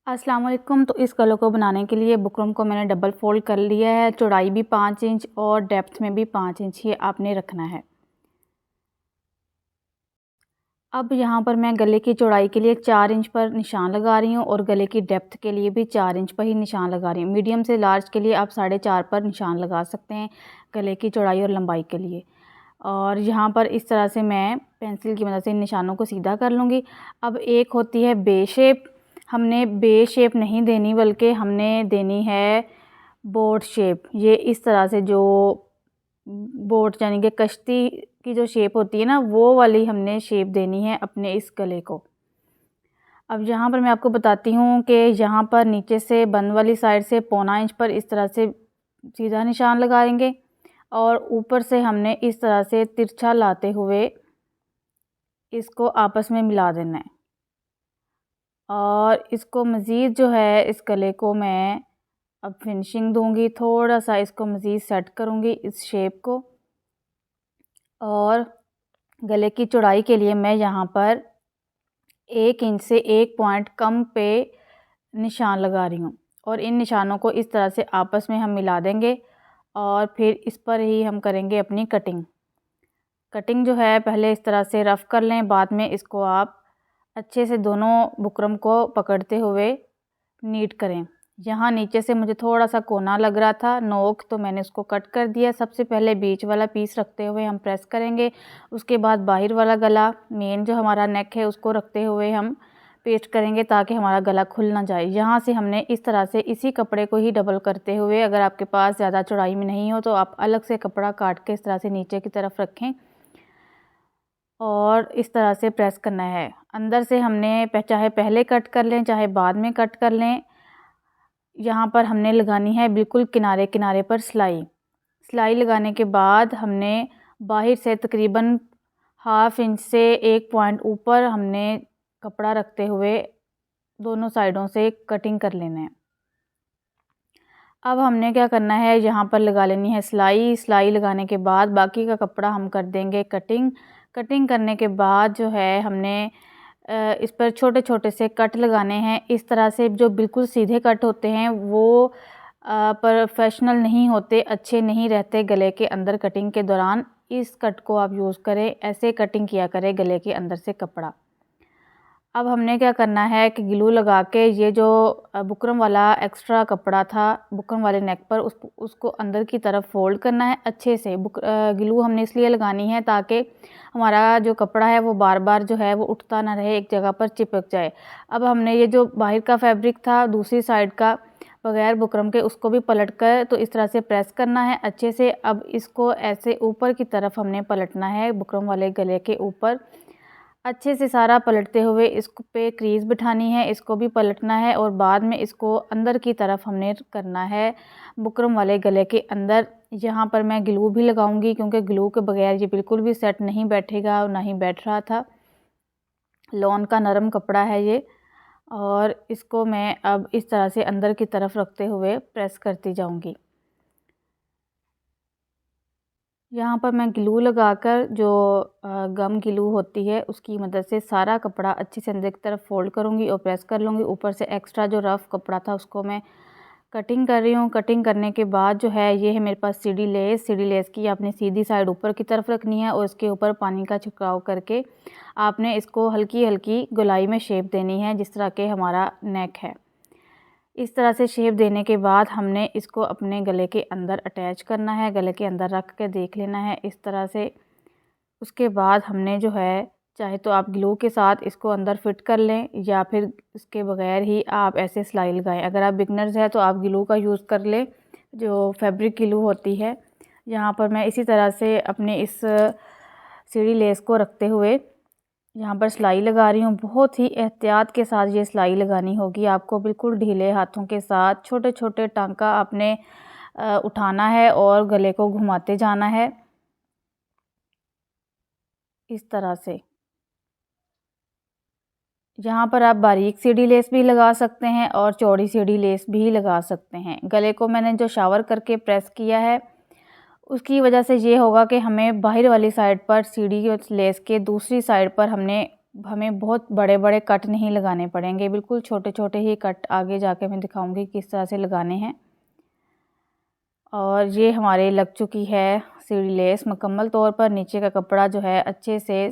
अस्सलाम वालेकुम। तो इस गलों को बनाने के लिए बुकरम को मैंने डबल फोल्ड कर लिया है। चौड़ाई भी 5 इंच और डेप्थ में भी 5 इंच ही आपने रखना है। अब यहाँ पर मैं गले की चौड़ाई के लिए 4 इंच पर निशान लगा रही हूँ और गले की डेप्थ के लिए भी 4 इंच पर ही निशान लगा रही हूँ। मीडियम से लार्ज के लिए आप 4.5 पर निशान लगा सकते हैं गले की चौड़ाई और लंबाई के लिए। और यहाँ पर इस तरह से मैं पेंसिल की मदद से इन निशानों को सीधा कर लूँगी। अब एक होती है बे शेप, हमने बे शेप नहीं देनी बल्कि हमने देनी है बोट शेप। ये इस तरह से जो बोट यानी कि कश्ती की जो शेप होती है ना, वो वाली हमने शेप देनी है अपने इस गले को। अब यहाँ पर मैं आपको बताती हूँ कि यहाँ पर नीचे से बंद वाली साइड से 1.25 इंच पर इस तरह से सीधा निशान लगाएंगे और ऊपर से हमने इस तरह से तिरछा लाते हुए इसको आपस में मिला देना है। और इसको मज़ीद जो है इस गले को मैं अब फिनिशिंग दूंगी, थोड़ा सा इसको मज़ीद सेट करूंगी इस शेप को। और गले की चौड़ाई के लिए मैं यहाँ पर 1 इंच से 1 पॉइंट कम पे निशान लगा रही हूँ और इन निशानों को इस तरह से आपस में हम मिला देंगे और फिर इस पर ही हम करेंगे अपनी कटिंग जो है पहले इस तरह से रफ़ कर लें, बाद में इसको आप अच्छे से दोनों बुकरम को पकड़ते हुए नीट करें। यहाँ नीचे से मुझे थोड़ा सा कोना लग रहा था नोक, तो मैंने उसको कट कर दिया। सबसे पहले बीच वाला पीस रखते हुए हम प्रेस करेंगे, उसके बाद बाहर वाला गला मेन जो हमारा नेक है उसको रखते हुए हम पेस्ट करेंगे ताकि हमारा गला खुल ना जाए। यहाँ से हमने इस तरह से इसी कपड़े को ही डबल करते हुए, अगर आपके पास ज़्यादा चौड़ाई में नहीं हो तो आप अलग से कपड़ा काट के इस तरह से नीचे की तरफ रखें और इस तरह से प्रेस करना है। अंदर से हमने चाहे पहले कट कर लें चाहे बाद में कट कर लें। यहाँ पर हमने लगानी है बिल्कुल किनारे किनारे पर सिलाई लगाने के बाद हमने बाहर से तकरीबन 1/2 इंच से 1 पॉइंट ऊपर हमने कपड़ा रखते हुए दोनों साइडों से कटिंग कर लेना है। अब हमने क्या करना है, यहाँ पर लगा लेनी है सिलाई लगाने के बाद बाकी का कपड़ा हम कर देंगे कटिंग करने के बाद जो है हमने इस पर छोटे छोटे से कट लगाने हैं। इस तरह से जो बिल्कुल सीधे कट होते हैं वो प्रोफेशनल नहीं होते, अच्छे नहीं रहते गले के अंदर कटिंग के दौरान। इस कट को आप यूज़ करें, ऐसे कटिंग किया करें गले के अंदर से कपड़ा। अब हमने क्या करना है कि ग्लू लगा के ये जो बुकरम वाला एक्स्ट्रा कपड़ा था बुकरम वाले नेक पर उसको अंदर की तरफ फोल्ड करना है अच्छे से। ग्लू हमने इसलिए लगानी है ताकि हमारा जो कपड़ा है वो बार बार जो है वो उठता ना रहे, एक जगह पर चिपक जाए। अब हमने ये जो बाहर का फैब्रिक था दूसरी साइड का बगैर बुकरम के उसको भी पलट कर तो इस तरह से प्रेस करना है अच्छे से। अब इसको ऐसे ऊपर की तरफ हमने पलटना है, बुकरम वाले गले के ऊपर अच्छे से सारा पलटते हुए इसको पे क्रीज बिठानी है, इसको भी पलटना है और बाद में इसको अंदर की तरफ हमने करना है बुकरम वाले गले के अंदर। यहाँ पर मैं ग्लू भी लगाऊंगी क्योंकि ग्लू के बगैर ये बिल्कुल भी सेट नहीं बैठेगा और ना ही बैठ रहा था। लॉन का नरम कपड़ा है ये और इसको मैं अब इस तरह से अंदर की तरफ रखते हुए प्रेस करती जाऊंगी। यहाँ पर मैं ग्लू लगाकर जो गम ग्लू होती है उसकी मदद से सारा कपड़ा अच्छे से अंदर की तरफ फोल्ड करूँगी और प्रेस कर लूँगी। ऊपर से एक्स्ट्रा जो रफ़ कपड़ा था उसको मैं कटिंग कर रही हूँ। कटिंग करने के बाद जो है ये है मेरे पास सीढ़ी लेस की आपने सीधी साइड ऊपर की तरफ रखनी है और इसके ऊपर पानी का छिड़काव करके आपने इसको हल्की हल्की गोलाई में शेप देनी है जिस तरह के हमारा नेक है। इस तरह से शेप देने के बाद हमने इसको अपने गले के अंदर अटैच करना है, गले के अंदर रख के देख लेना है इस तरह से। उसके बाद हमने जो है चाहे तो आप ग्लू के साथ इसको अंदर फिट कर लें या फिर इसके बगैर ही आप ऐसे सिलाई लगाएं। अगर आप बिगनर्स हैं तो आप ग्लू का यूज़ कर लें, जो फैब्रिक ग्लू होती है। यहाँ पर मैं इसी तरह से अपने इस सीढ़ी लेस को रखते हुए यहाँ पर सिलाई लगा रही हूँ। बहुत ही एहतियात के साथ ये सिलाई लगानी होगी आपको, बिल्कुल ढीले हाथों के साथ छोटे छोटे टांका आपने उठाना है और गले को घुमाते जाना है इस तरह से। यहाँ पर आप बारीक सीढ़ी लेस भी लगा सकते हैं और चौड़ी सीढ़ी लेस भी लगा सकते हैं। गले को मैंने जो शावर करके प्रेस किया है उसकी वजह से ये होगा कि हमें बाहर वाली साइड पर सीढ़ी लेस के दूसरी साइड पर हमने हमें बहुत बड़े-बड़े कट नहीं लगाने पड़ेंगे, बिल्कुल छोटे-छोटे ही कट आगे जाके मैं दिखाऊँगी किस तरह से लगाने हैं। और ये हमारे लग चुकी है सीढ़ी लेस मुकम्मल तौर पर। नीचे का कपड़ा जो है अच्छे से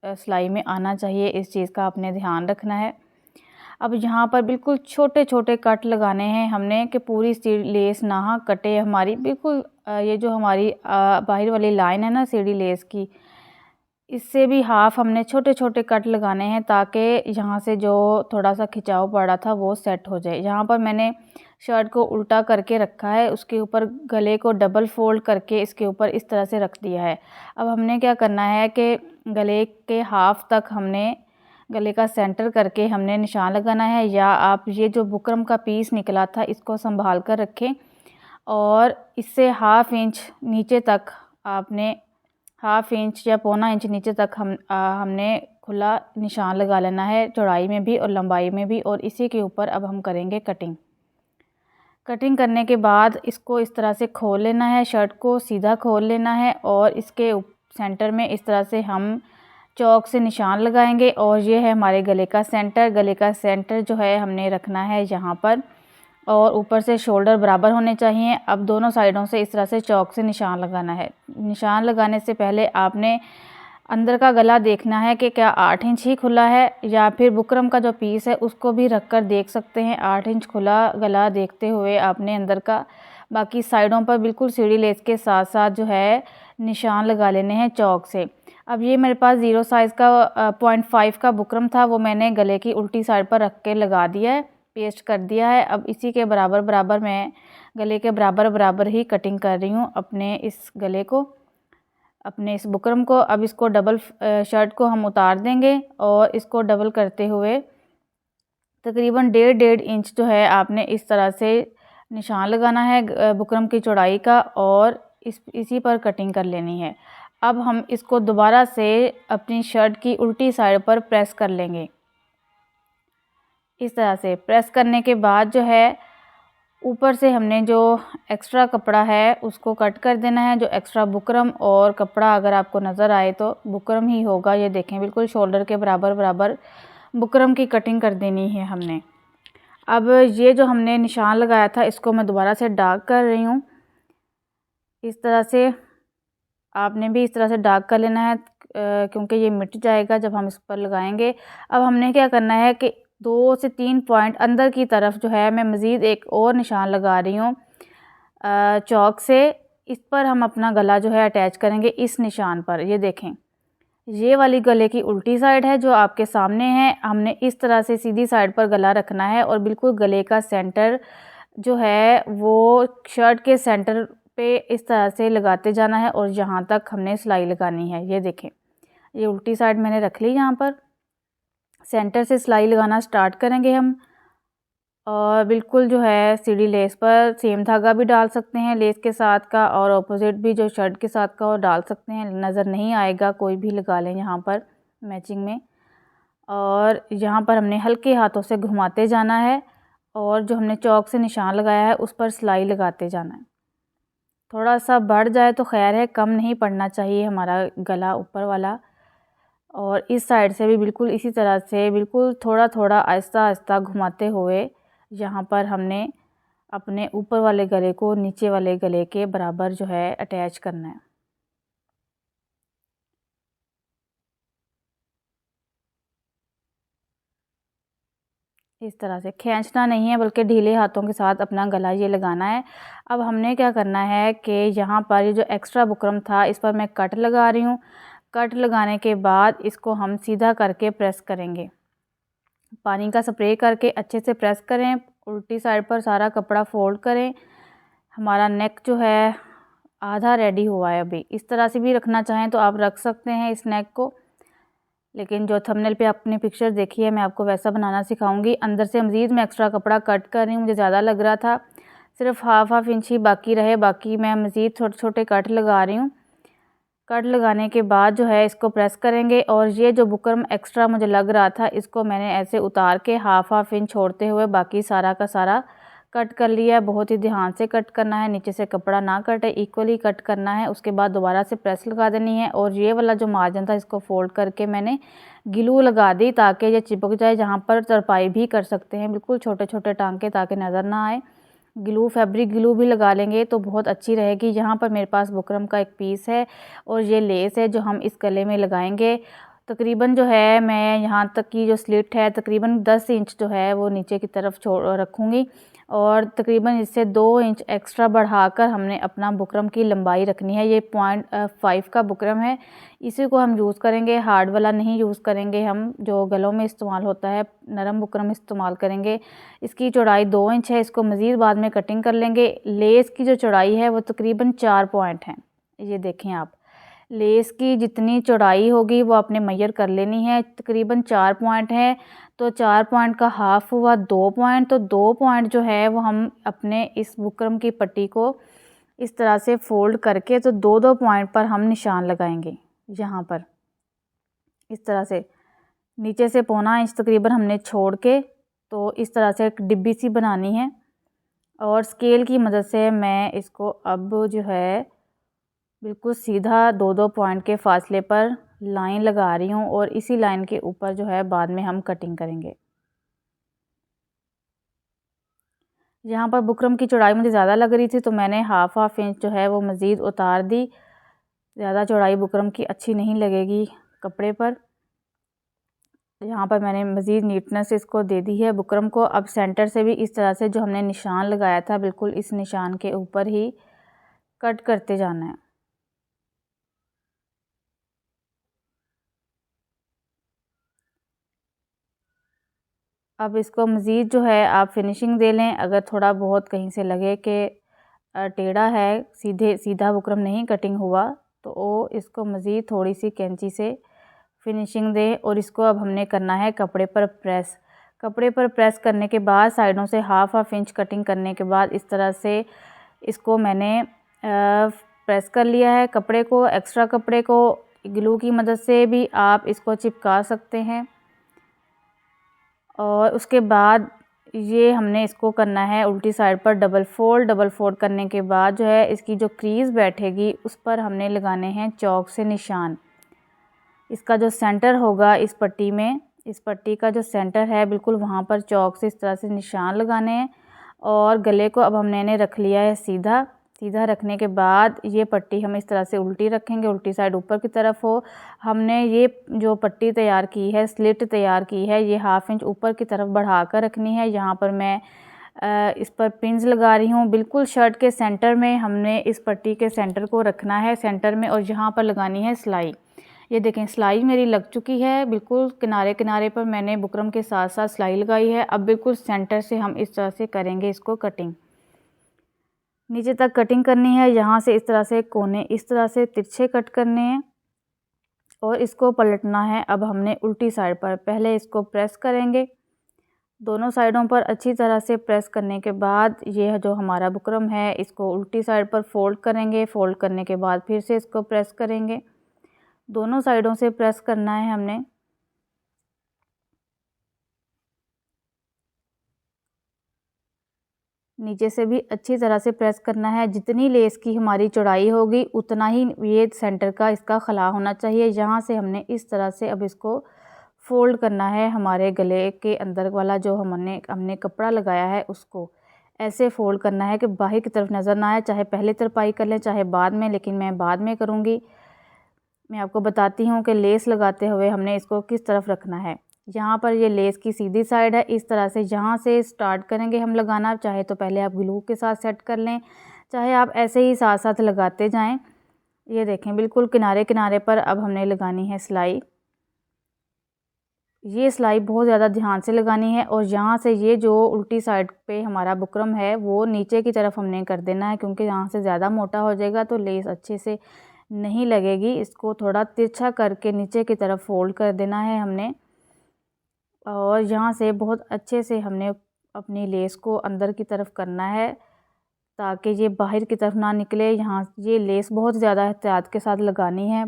सिलाई में आना चाहिए, इस चीज़ का आपने ध्यान रखना है। अब यहाँ पर बिल्कुल छोटे-छोटे कट लगाने हैं हमने कि पूरी सीढ़ी लेस ना कटे हमारी, बिल्कुल ये जो हमारी बाहर वाली लाइन है ना सीढ़ी लेस की, इससे भी हाफ़ हमने छोटे-छोटे कट लगाने हैं ताकि यहाँ से जो थोड़ा-सा खिंचाव पड़ा था वो सेट हो जाए। यहाँ पर मैंने शर्ट को उल्टा करके रखा है, उसके ऊपर गले को डबल फ़ोल्ड करके इसके ऊपर इस तरह से रख दिया है। अब हमने क्या करना है कि गले के हाफ़ तक हमने गले का सेंटर करके हमने निशान लगाना है, या आप ये जो बुकरम का पीस निकला था इसको संभाल कर रखें और इससे हाफ़ इंच नीचे तक आपने हाफ़ इंच या पौना इंच नीचे तक हमने खुला निशान लगा लेना है, चौड़ाई में भी और लंबाई में भी। और इसी के ऊपर अब हम करेंगे कटिंग। कटिंग करने के बाद इसको इस तरह से खोल लेना है, शर्ट को सीधा खोल लेना है और इसके सेंटर में इस तरह से हम चॉक से निशान लगाएंगे। और ये है हमारे गले का सेंटर। गले का सेंटर जो है हमने रखना है यहाँ पर, और ऊपर से शोल्डर बराबर होने चाहिए। अब दोनों साइडों से इस तरह से चॉक से निशान लगाना है। निशान लगाने से पहले आपने अंदर का गला देखना है कि क्या 8 इंच ही खुला है, या फिर बुकरम का जो पीस है उसको भी रख कर देख सकते हैं। 8 इंच खुला गला देखते हुए आपने अंदर का बाकी साइडों पर बिल्कुल सीढ़ी लेस के साथ साथ जो है निशान लगा लेने हैं चॉक से। अब ये मेरे पास 0 साइज़ का 0.5 का बुकरम था, वो मैंने गले की उल्टी साइड पर रख के लगा दिया है, पेस्ट कर दिया है। अब इसी के बराबर बराबर मैं गले के बराबर बराबर ही कटिंग कर रही हूँ अपने इस गले को, अपने इस बुकरम को। अब इसको डबल शर्ट को हम उतार देंगे और इसको डबल करते हुए तकरीबन 1.5 इंच जो है आपने इस तरह से निशान लगाना है बुकरम की चौड़ाई का, और इसी पर कटिंग कर लेनी है। अब हम इसको दोबारा से अपनी शर्ट की उल्टी साइड पर प्रेस कर लेंगे। इस तरह से प्रेस करने के बाद जो है ऊपर से हमने जो एक्स्ट्रा कपड़ा है उसको कट कर देना है। जो एक्स्ट्रा बुकरम और कपड़ा अगर आपको नज़र आए तो बुकरम ही होगा, ये देखें बिल्कुल शोल्डर के बराबर बराबर बुकरम की कटिंग कर देनी है हमने। अब ये जो हमने निशान लगाया था इसको मैं दोबारा से डार्क कर रही हूँ। इस तरह से आपने भी इस तरह से डार्क कर लेना है क्योंकि ये मिट जाएगा जब हम इस पर लगाएंगे। अब हमने क्या करना है कि 2 से 3 पॉइंट अंदर की तरफ जो है मैं मज़ीद एक और निशान लगा रही हूँ चॉक से। इस पर हम अपना गला जो है अटैच करेंगे इस निशान पर। ये देखें, ये वाली गले की उल्टी साइड है जो आपके सामने है। हमने इस तरह से सीधी साइड पर गला रखना है और बिल्कुल गले का सेंटर जो है वो शर्ट के सेंटर पे इस तरह से लगाते जाना है और यहाँ तक हमने सिलाई लगानी है। ये देखें, ये उल्टी साइड मैंने रख ली। यहाँ पर सेंटर से सिलाई लगाना स्टार्ट करेंगे हम, और बिल्कुल जो है सीढ़ी लेस पर सेम धागा भी डाल सकते हैं लेस के साथ का, और ऑपोजिट भी जो शर्ट के साथ का वो डाल सकते हैं, नज़र नहीं आएगा, कोई भी लगा लें यहाँ पर मैचिंग में। और यहाँ पर हमने हल्के हाथों से घुमाते जाना है और जो हमने चॉक से निशान लगाया है उस पर सिलाई लगाते जाना है। थोड़ा सा बढ़ जाए तो खैर है, कम नहीं पड़ना चाहिए हमारा गला ऊपर वाला। और इस साइड से भी बिल्कुल इसी तरह से बिल्कुल थोड़ा थोड़ा आहिस्ता आहिस्ता घुमाते हुए यहाँ पर हमने अपने ऊपर वाले गले को नीचे वाले गले के बराबर जो है अटैच करना है। इस तरह से खींचना नहीं है बल्कि ढीले हाथों के साथ अपना गला ये लगाना है। अब हमने क्या करना है कि यहाँ पर ये जो एक्स्ट्रा बुकरम था इस पर मैं कट लगा रही हूँ। कट लगाने के बाद इसको हम सीधा करके प्रेस करेंगे, पानी का स्प्रे करके अच्छे से प्रेस करें। उल्टी साइड पर सारा कपड़ा फोल्ड करें। हमारा नेक जो है आधा रेडी हुआ है अभी। इस तरह से भी रखना चाहें तो आप रख सकते हैं इस नेक को, लेकिन जो थंबनेल पे आपने पिक्चर देखी है मैं आपको वैसा बनाना सिखाऊंगी। अंदर से मज़ीद मैं एक्स्ट्रा कपड़ा कट कर रही हूँ, मुझे ज़्यादा लग रहा था, सिर्फ हाफ इंच ही बाकी रहे, बाकी मैं मज़ीद छोटे छोटे कट लगा रही हूँ। कट लगाने के बाद जो है इसको प्रेस करेंगे और ये जो बुकरम एक्स्ट्रा मुझे लग रहा था इसको मैंने ऐसे उतार के हाफ इंच छोड़ते हुए बाकी सारा का सारा कट कर लिया है। बहुत ही ध्यान से कट करना है, नीचे से कपड़ा ना कटे, इक्वली कट करना है। उसके बाद दोबारा से प्रेस लगा देनी है और ये वाला जो मार्जिन था इसको फोल्ड करके मैंने ग्लू लगा दी ताकि ये चिपक जाए। जहाँ पर तरपाई भी कर सकते हैं, बिल्कुल छोटे छोटे टांके ताकि नज़र ना आए। ग्लू, फैब्रिक ग्लू भी लगा लेंगे तो बहुत अच्छी रहेगी। यहाँ पर मेरे पास बुकरम का एक पीस है और ये लेस है जो हम इस गले में लगाएंगे। तकरीबन जो है मैं यहाँ तक की जो स्लिट है तकरीबन 10 इंच जो है वो नीचे की तरफ छोड़ रखूँगी और तकरीबन इससे 2 इंच एक्स्ट्रा बढ़ाकर हमने अपना बुकरम की लंबाई रखनी है। ये 0.5 का बुकरम है, इसी को हम यूज़ करेंगे, हार्ड वाला नहीं यूज़ करेंगे। हम जो गलों में इस्तेमाल होता है नरम बुकरम इस्तेमाल करेंगे। इसकी चौड़ाई 2 इंच है, इसको मज़ीद बाद में कटिंग कर लेंगे। लेस की जो चौड़ाई है वो तकरीबन 4 पॉइंट है। ये देखें आप, लेस की जितनी चौड़ाई होगी वो आपने मेजर कर लेनी है। तकरीबन 4 पॉइंट है तो 4 पॉइंट का हाफ हुआ 2 पॉइंट। तो 2 पॉइंट जो है वो हम अपने इस बुकरम की पट्टी को इस तरह से फोल्ड करके तो 2-2 पॉइंट पर हम निशान लगाएंगे। यहाँ पर इस तरह से नीचे से 0.25 इंच तकरीबन हमने छोड़ के तो इस तरह से एक डिब्बी सी बनानी है और स्केल की मदद से मैं इसको अब जो है बिल्कुल सीधा 2-2 पॉइंट के फासले पर लाइन लगा रही हूँ और इसी लाइन के ऊपर जो है बाद में हम कटिंग करेंगे। यहाँ पर बुकरम की चौड़ाई मुझे ज़्यादा लग रही थी तो मैंने हाफ इंच जो है वो मज़ीद उतार दी। ज़्यादा चौड़ाई बुकरम की अच्छी नहीं लगेगी कपड़े पर। यहाँ पर मैंने मज़ीद नीटनेस इसको दे दी है बुकरम को। अब सेंटर से भी इस तरह से जो हमने निशान लगाया था बिल्कुल इस निशान के ऊपर ही कट करते जाना है। अब इसको मज़ीद जो है आप फिनिशिंग दे लें। अगर थोड़ा बहुत कहीं से लगे कि टेढ़ा है, सीधा बुकरम नहीं कटिंग हुआ तो इसको मज़ीद थोड़ी सी कैंची से फिनिशिंग दें और इसको अब हमने करना है कपड़े पर प्रेस। कपड़े पर प्रेस करने के बाद साइडों से हाफ इंच कटिंग करने के बाद इस तरह से इसको मैंने प्रेस कर लिया है। कपड़े को, एक्स्ट्रा कपड़े को ग्लू की मदद से भी आप इसको चिपका सकते हैं और उसके बाद ये हमने इसको करना है उल्टी साइड पर डबल फोल्ड करने के बाद जो है इसकी जो क्रीज़ बैठेगी उस पर हमने लगाने हैं चॉक से निशान। इसका जो सेंटर होगा इस पट्टी में, इस पट्टी का जो सेंटर है बिल्कुल वहाँ पर चॉक से इस तरह से निशान लगाने हैं और गले को अब हमने रख लिया है सीधा। सीधा रखने के बाद ये पट्टी हम इस तरह से उल्टी रखेंगे, उल्टी साइड ऊपर की तरफ हो। हमने ये जो पट्टी तैयार की है, स्लिट तैयार की है, ये हाफ इंच ऊपर की तरफ बढ़ा कर रखनी है। यहाँ पर मैं इस पर पिंस लगा रही हूँ। बिल्कुल शर्ट के सेंटर में हमने इस पट्टी के सेंटर को रखना है, सेंटर में, और यहाँ पर लगानी है सिलाई। ये देखें सिलाई मेरी लग चुकी है। बिल्कुल किनारे किनारे पर मैंने बुकरम के साथ साथ सिलाई लगाई है। अब बिल्कुल सेंटर से हम इस तरह से करेंगे इसको कटिंग। नीचे तक कटिंग करनी है। यहाँ से इस तरह से कोने इस तरह से तिरछे कट करने हैं और इसको पलटना है। अब हमने उल्टी साइड पर पहले इसको प्रेस करेंगे, दोनों साइडों पर अच्छी तरह से प्रेस करने के बाद ये जो हमारा बुकरम है इसको उल्टी साइड पर फोल्ड करेंगे। फोल्ड करने के बाद फिर से इसको प्रेस करेंगे, दोनों साइडों से प्रेस करना है हमने। नीचे से भी अच्छी तरह से प्रेस करना है। जितनी लेस की हमारी चौड़ाई होगी उतना ही ये सेंटर का इसका खला होना चाहिए। यहाँ से हमने इस तरह से अब इसको फोल्ड करना है। हमारे गले के अंदर वाला जो हमने कपड़ा लगाया है उसको ऐसे फोल्ड करना है कि बाहर की तरफ नज़र ना आए। चाहे पहले तरपाई कर लें चाहे बाद में, लेकिन मैं बाद में करूँगी। मैं आपको बताती हूँ कि लेस लगाते हुए हमने इसको किस तरफ रखना है। यहाँ पर ये लेस की सीधी साइड है, इस तरह से यहाँ से स्टार्ट करेंगे हम लगाना। चाहे तो पहले आप ग्लू के साथ सेट कर लें, चाहे आप ऐसे ही साथ साथ लगाते जाएं। ये देखें बिल्कुल किनारे किनारे पर अब हमने लगानी है सिलाई। ये सिलाई बहुत ज़्यादा ध्यान से लगानी है और यहाँ से ये जो उल्टी साइड पे हमारा बुकरम है वो नीचे की तरफ हमने कर देना है, क्योंकि यहाँ से ज़्यादा मोटा हो जाएगा तो लेस अच्छे से नहीं लगेगी। इसको थोड़ा तिरछा करके नीचे की तरफ फोल्ड कर देना है हमने और यहाँ से बहुत अच्छे से हमने अपनी लेस को अंदर की तरफ करना है ताकि ये बाहर की तरफ ना निकले। यहाँ ये लेस बहुत ज़्यादा एहतियात के साथ लगानी है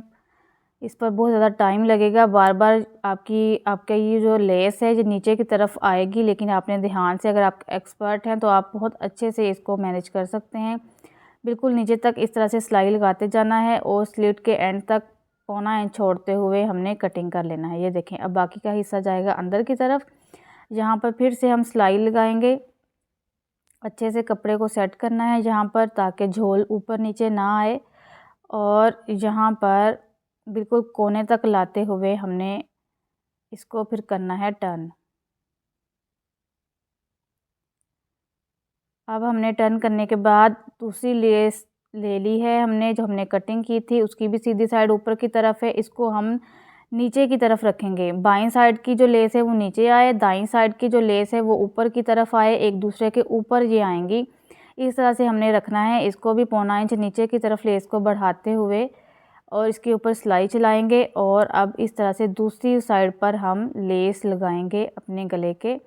इस पर बहुत ज़्यादा टाइम लगेगा, बार बार आपका ये जो लेस है जो नीचे की तरफ आएगी, लेकिन आपने ध्यान से, अगर आप एक्सपर्ट हैं तो आप बहुत अच्छे से इसको मैनेज कर सकते हैं। बिल्कुल नीचे तक इस तरह से सिलाई लगाते जाना है और स्लिट के एंड तक पौना इंच छोड़ते हुए हमने कटिंग कर लेना है। ये देखें, अब बाकी का हिस्सा जाएगा अंदर की तरफ। यहाँ पर फिर से हम सिलाई लगाएंगे, अच्छे से कपड़े को सेट करना है यहाँ पर, ताकि झोल ऊपर नीचे ना आए। और यहाँ पर बिल्कुल कोने तक लाते हुए हमने इसको फिर करना है टर्न। अब हमने टर्न करने के बाद दूसरी लेस ले ली है हमने, जो हमने कटिंग की थी, उसकी भी सीधी साइड ऊपर की तरफ है। इसको हम नीचे की तरफ रखेंगे। बाईं साइड की जो लेस है वो नीचे आए, दाईं साइड की जो लेस है वो ऊपर की तरफ आए, एक दूसरे के ऊपर ये आएंगी। इस तरह से हमने रखना है। इसको भी पौना इंच नीचे की तरफ लेस को बढ़ाते हुए और इसके ऊपर सिलाई चलाएंगे। और अब इस तरह से दूसरी साइड पर हम लेस लगाएंगे अपने गले के।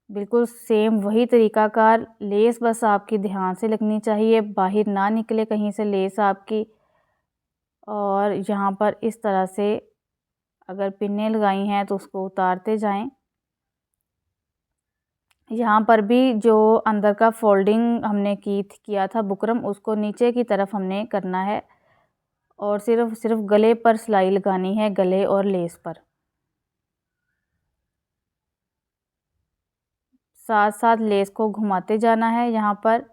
बिल्कुल सेम वही तरीकाकार लेस, बस आपकी ध्यान से लगनी चाहिए, बाहर ना निकले कहीं से लेस आपकी। और यहाँ पर इस तरह से अगर पिन्ने लगाई हैं तो उसको उतारते जाएं। यहाँ पर भी जो अंदर का फोल्डिंग हमने किया था बुकरम, उसको नीचे की तरफ हमने करना है और सिर्फ गले पर सिलाई लगानी है, गले और लेस पर। साथ साथ लेस को घुमाते जाना है यहाँ पर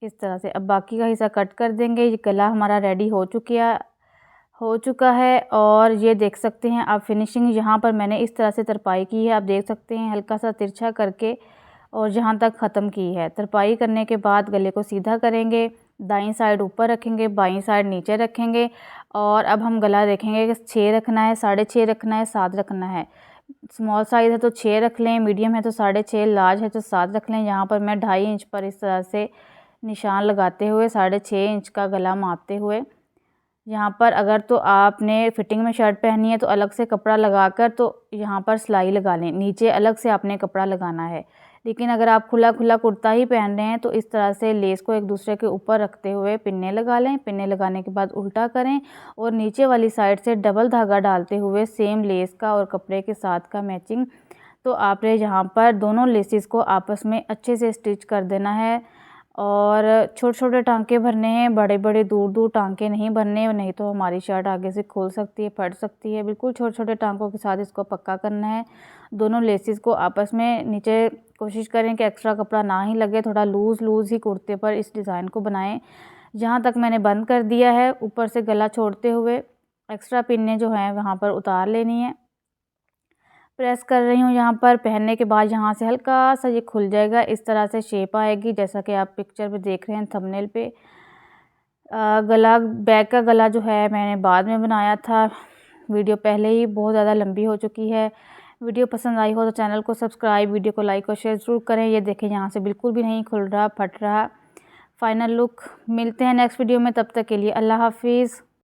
इस तरह से। अब बाकी का हिस्सा कट कर देंगे। ये गला हमारा रेडी हो चुका है और ये देख सकते हैं आप फिनिशिंग। यहाँ पर मैंने इस तरह से तरपाई की है, आप देख सकते हैं, हल्का सा तिरछा करके, और जहाँ तक ख़त्म की है। तरपाई करने के बाद गले को सीधा करेंगे, दाईं साइड ऊपर रखेंगे, बाईं साइड नीचे रखेंगे। और अब हम गला देखेंगे कि 6 रखना है, 6.5 रखना है, 7 रखना है। स्मॉल साइज़ है तो 6 रख लें, मीडियम है तो 6.5, लार्ज है तो 7 रख लें। यहाँ पर मैं 2.5 इंच पर इस तरह से निशान लगाते हुए 6.5 इंच का गला मापते हुए, यहाँ पर अगर तो आपने फिटिंग में शर्ट पहनी है तो अलग से कपड़ा लगाकर तो यहाँ पर सिलाई लगा लें, नीचे अलग से आपने कपड़ा लगाना है। लेकिन अगर आप खुला खुला कुर्ता ही पहन रहे हैं तो इस तरह से लेस को एक दूसरे के ऊपर रखते हुए पिन्ने लगा लें। पिन्ने लगाने के बाद उल्टा करें और नीचे वाली साइड से डबल धागा डालते हुए सेम लेस का और कपड़े के साथ का मैचिंग, तो आपने यहाँ पर दोनों लेसेस को आपस में अच्छे से स्टिच कर देना है। और छोटे छोटे टांके भरने हैं, बड़े बड़े दूर दूर टांके नहीं भरने, नहीं तो हमारी शर्ट आगे से खुल सकती है, फट सकती है। बिल्कुल छोटे छोटे टांकों के साथ इसको पक्का करना है। दोनों लेसेस को आपस में नीचे कोशिश करें कि एक्स्ट्रा कपड़ा ना ही लगे, थोड़ा लूज़ ही कुर्ते पर इस डिज़ाइन को बनाएं। जहाँ तक मैंने बंद कर दिया है, ऊपर से गला छोड़ते हुए एक्स्ट्रा पिन्ने जो हैं वहाँ पर उतार लेनी है। प्रेस कर रही हूँ यहाँ पर, पहनने के बाद यहाँ से हल्का सा ये खुल जाएगा, इस तरह से शेप आएगी जैसा कि आप पिक्चर में देख रहे हैं थंबनेल पे। गला, बैक का गला जो है मैंने बाद में बनाया था, वीडियो पहले ही बहुत ज़्यादा लंबी हो चुकी है। वीडियो पसंद आई हो तो चैनल को सब्सक्राइब, वीडियो को लाइक और शेयर ज़रूर करें। ये देखें यहाँ से बिल्कुल भी नहीं खुल रहा, फट रहा। फाइनल लुक मिलते हैं नेक्स्ट वीडियो में, तब तक के लिए अल्लाह हाफिज़।